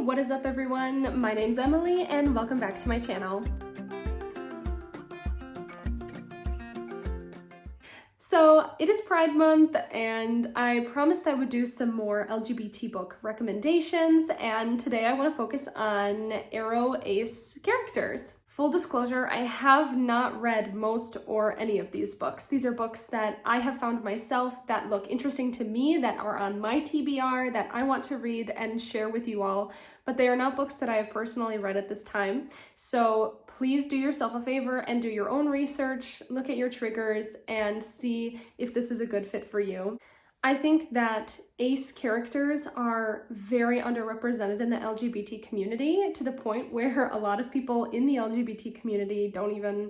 what is up everyone? My name's Emily and welcome back to my channel. So it is Pride Month and I promised I would do some more LGBT book recommendations, and today I want to focus on Aro Ace characters. Full disclosure, I have not read most or any of these books. These are books that I have found myself that look interesting to me, that are on my TBR, that I want to read and share with you all, but they are not books that I have personally read at this time. So please do yourself a favor and do your own research, look at your triggers, and see if this is a good fit for you. I think that ace characters are very underrepresented in the LGBT community, to the point where a lot of people in the LGBT community don't even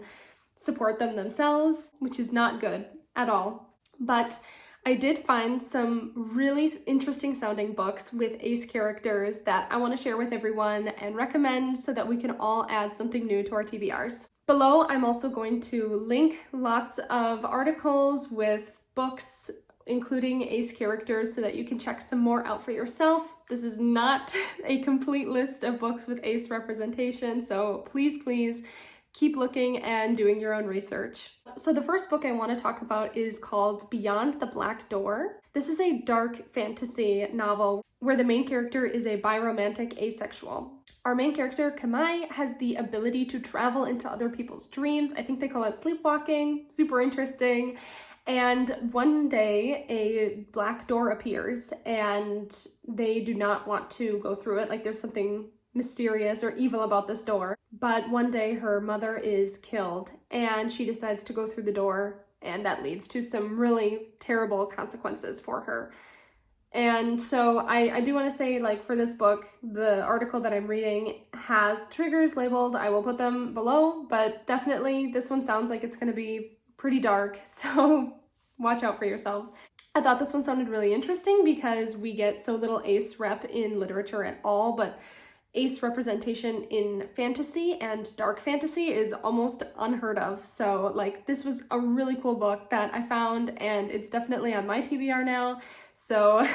support them themselves, which is not good at all. But I did find some really interesting sounding books with ace characters that I want to share with everyone and recommend so that we can all add something new to our TBRs. Below, I'm also going to link lots of articles with books including ace characters so that you can check some more out for yourself. This is not a complete list of books with ace representation, so please keep looking and doing your own research. So the first book I want to talk about is called Beyond the Black Door. This is a dark fantasy novel where the main character is a biromantic asexual. Our main character, Kamai, has the ability to travel into other people's dreams. I think they call it sleepwalking. Super interesting. And one day a black door appears and they do not want to go through it. Like there's something mysterious or evil about this door. But one day her mother is killed and she decides to go through the door, and that leads to some really terrible consequences for her. And so I do want to say, like, for this book, the article that I'm reading has triggers labeled. I will put them below, but definitely this one sounds like it's going to be pretty dark, so watch out for yourselves. I thought this one sounded really interesting because we get so little ace rep in literature at all, but ace representation in fantasy and dark fantasy is almost unheard of. So like, this was a really cool book that I found, and it's definitely on my TBR now. So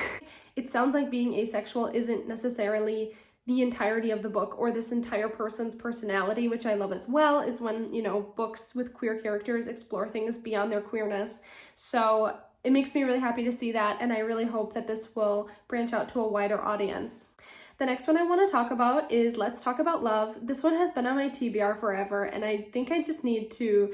it sounds like being asexual isn't necessarily the entirety of the book or this entire person's personality, which I love as well, is when, you know, books with queer characters explore things beyond their queerness. So it makes me really happy to see that, and I really hope that this will branch out to a wider audience. The next one I want to talk about is Let's Talk About Love. This one has been on my TBR forever, and I think I just need to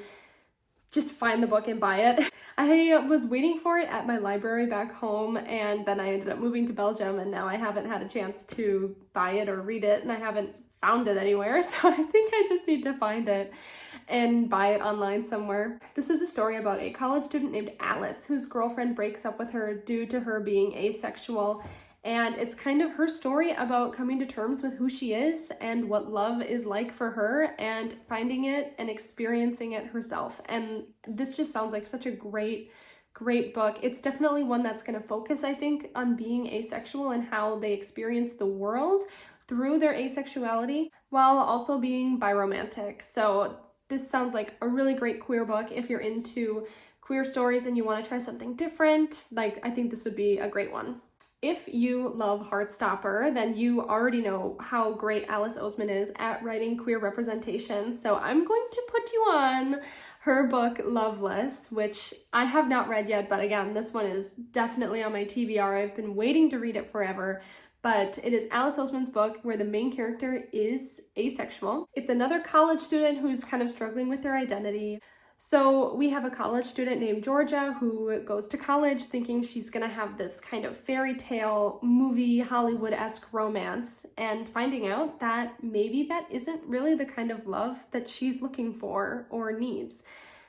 just find the book and buy it. I was waiting for it at my library back home, and then I ended up moving to Belgium, and now I haven't had a chance to buy it or read it, and I haven't found it anywhere, so I think I just need to find it and buy it online somewhere. This is a story about a college student named Alice whose girlfriend breaks up with her due to her being asexual. And it's kind of her story about coming to terms with who she is and what love is like for her, and finding it and experiencing it herself. And this just sounds like such a great book. It's definitely one that's going to focus, I think, on being asexual and how they experience the world through their asexuality while also being biromantic. So this sounds like a really great queer book. If you're into queer stories and you want to try something different, like, I think this would be a great one. If you love Heartstopper, then you already know how great Alice Oseman is at writing queer representation. So I'm going to put you on her book, Loveless, which I have not read yet, but again, this one is definitely on my TBR. I've been waiting to read it forever, but it is Alice Oseman's book where the main character is asexual. It's another college student who's kind of struggling with their identity. So we have a college student named Georgia who goes to college thinking she's gonna have this kind of fairy tale movie Hollywood-esque romance, and finding out that maybe that isn't really the kind of love that she's looking for or needs.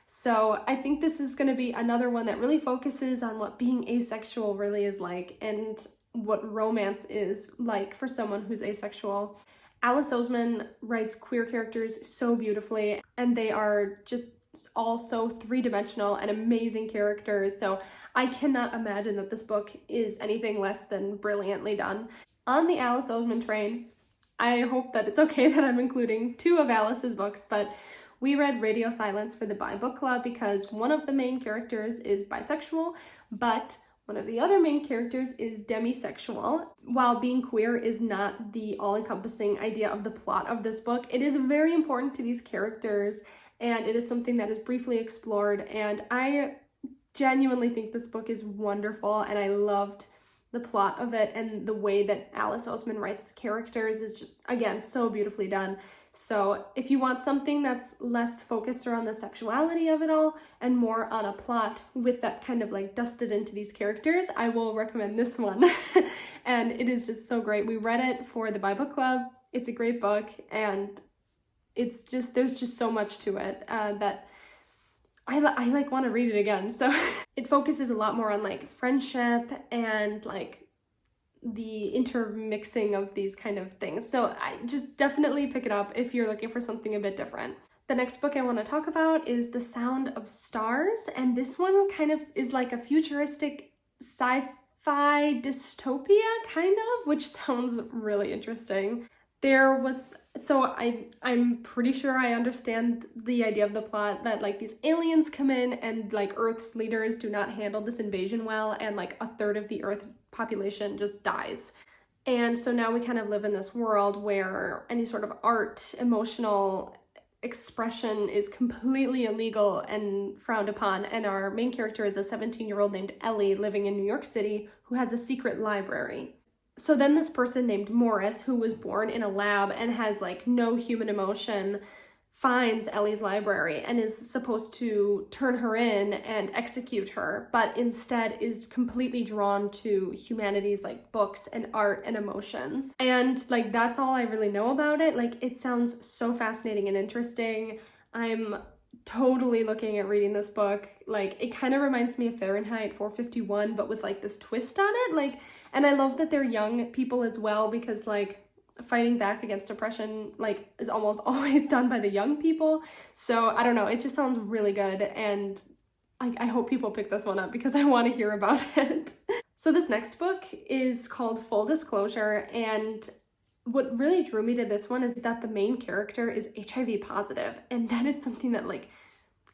So I think this is gonna be another one that really focuses on what being asexual really is like and what romance is like for someone who's asexual. Alice Oseman writes queer characters so beautifully, and they are just all so three-dimensional and amazing characters, so I cannot imagine that this book is anything less than brilliantly done. On the Alice Oseman train, I hope that it's okay that I'm including two of Alice's books, but we read Radio Silence for the Bi Book Club because one of the main characters is bisexual, but One of the other main characters is demisexual. While being queer is not the all-encompassing idea of the plot of this book, it is very important to these characters, and it is something that is briefly explored, and I genuinely think this book is wonderful, and I loved the plot of it, and the way that Alice Oseman writes characters is just, again, so beautifully done. So if you want something that's less focused around the sexuality of it all and more on a plot with that kind of like dusted into these characters, I will recommend this one. And it is just so great. We read it for the Bible Club. It's a great book, and it's just, there's just so much to it that I like want to read it again. So it focuses a lot more on like friendship and like the intermixing of these kind of things. So I just definitely pick it up if you're looking for something a bit different. The next book I want to talk about is The Sound of Stars, and this one kind of is like a futuristic sci-fi dystopia kind of, which sounds really interesting. I'm pretty sure I understand the idea of the plot, that like these aliens come in and like Earth's leaders do not handle this invasion well, and like a third of the Earth population just dies. And so now we kind of live in this world where any sort of art, emotional expression is completely illegal and frowned upon. And our main character is a 17-year-old named Ellie living in New York City who has a secret library. So then this person named Morris, who was born in a lab and has like no human emotion, finds Ellie's library and is supposed to turn her in and execute her, but instead is completely drawn to humanity's like books and art and emotions. And like, that's all I really know about it. Like, it sounds so fascinating and interesting. I'm totally looking at reading this book. Like, it kind of reminds me of Fahrenheit 451, but with like this twist on it. Like, and I love that they're young people as well, because like fighting back against oppression like is almost always done by the young people. So I don't know, it just sounds really good, and I hope people pick this one up because I want to hear about it. So this next book is called Full Disclosure, and what really drew me to this one is that the main character is HIV positive, and that is something that like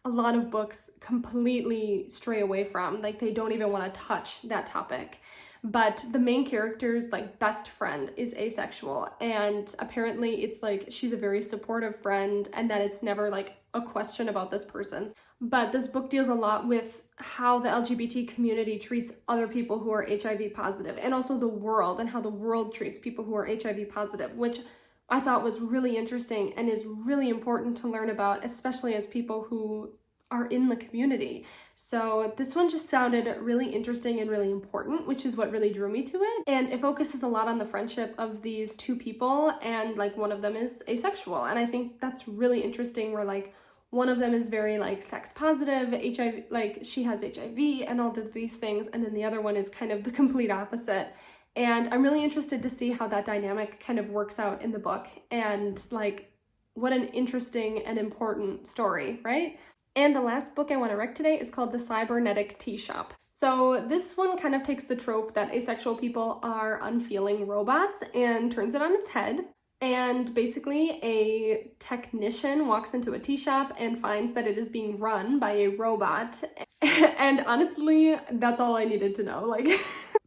a lot of books completely stray away from. Like, they don't even want to touch that topic. But the main character's like best friend is asexual, and apparently it's like she's a very supportive friend, and that it's never like a question about this person's. But this book deals a lot with how the LGBT community treats other people who are HIV positive, and also the world, and how the world treats people who are HIV positive, which I thought was really interesting and is really important to learn about, especially as people who are in the community. So this one just sounded really interesting and really important, which is what really drew me to it. And it focuses a lot on the friendship of these two people, and like one of them is asexual. And I think that's really interesting, where like one of them is very like sex positive, HIV, like she has HIV and all of these things, and then the other one is kind of the complete opposite. And I'm really interested to see how that dynamic kind of works out in the book, and like what an interesting and important story, right? And the last book I want to rec today is called The Cybernetic Tea Shop. So this one kind of takes the trope that asexual people are unfeeling robots and turns it on its head. And basically a technician walks into a tea shop and finds that it is being run by a robot. And honestly, that's all I needed to know. Like,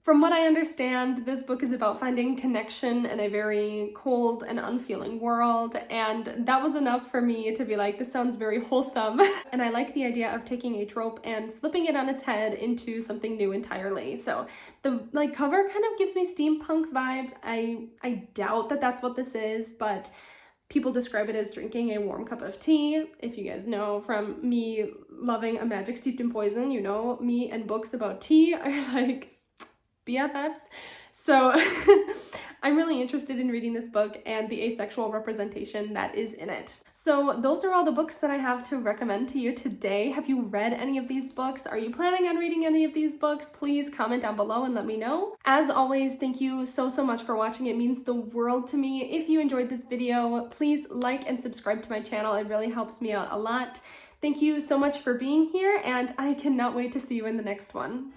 from what I understand, this book is about finding connection in a very cold and unfeeling world, and that was enough for me to be like, this sounds very wholesome. And I like the idea of taking a trope and flipping it on its head into something new entirely. So the like cover kind of gives me steampunk vibes. I doubt that that's what this is, but people describe it as drinking a warm cup of tea. If you guys know from me loving A Magic Steeped in Poison, you know me and books about tea are like BFFs. So I'm really interested in reading this book and the asexual representation that is in it. So those are all the books that I have to recommend to you today. Have you read any of these books? Are you planning on reading any of these books? Please comment down below and let me know. As always, thank you so much for watching. It means the world to me. If you enjoyed this video, please like and subscribe to my channel. It really helps me out a lot. Thank you so much for being here, and I cannot wait to see you in the next one.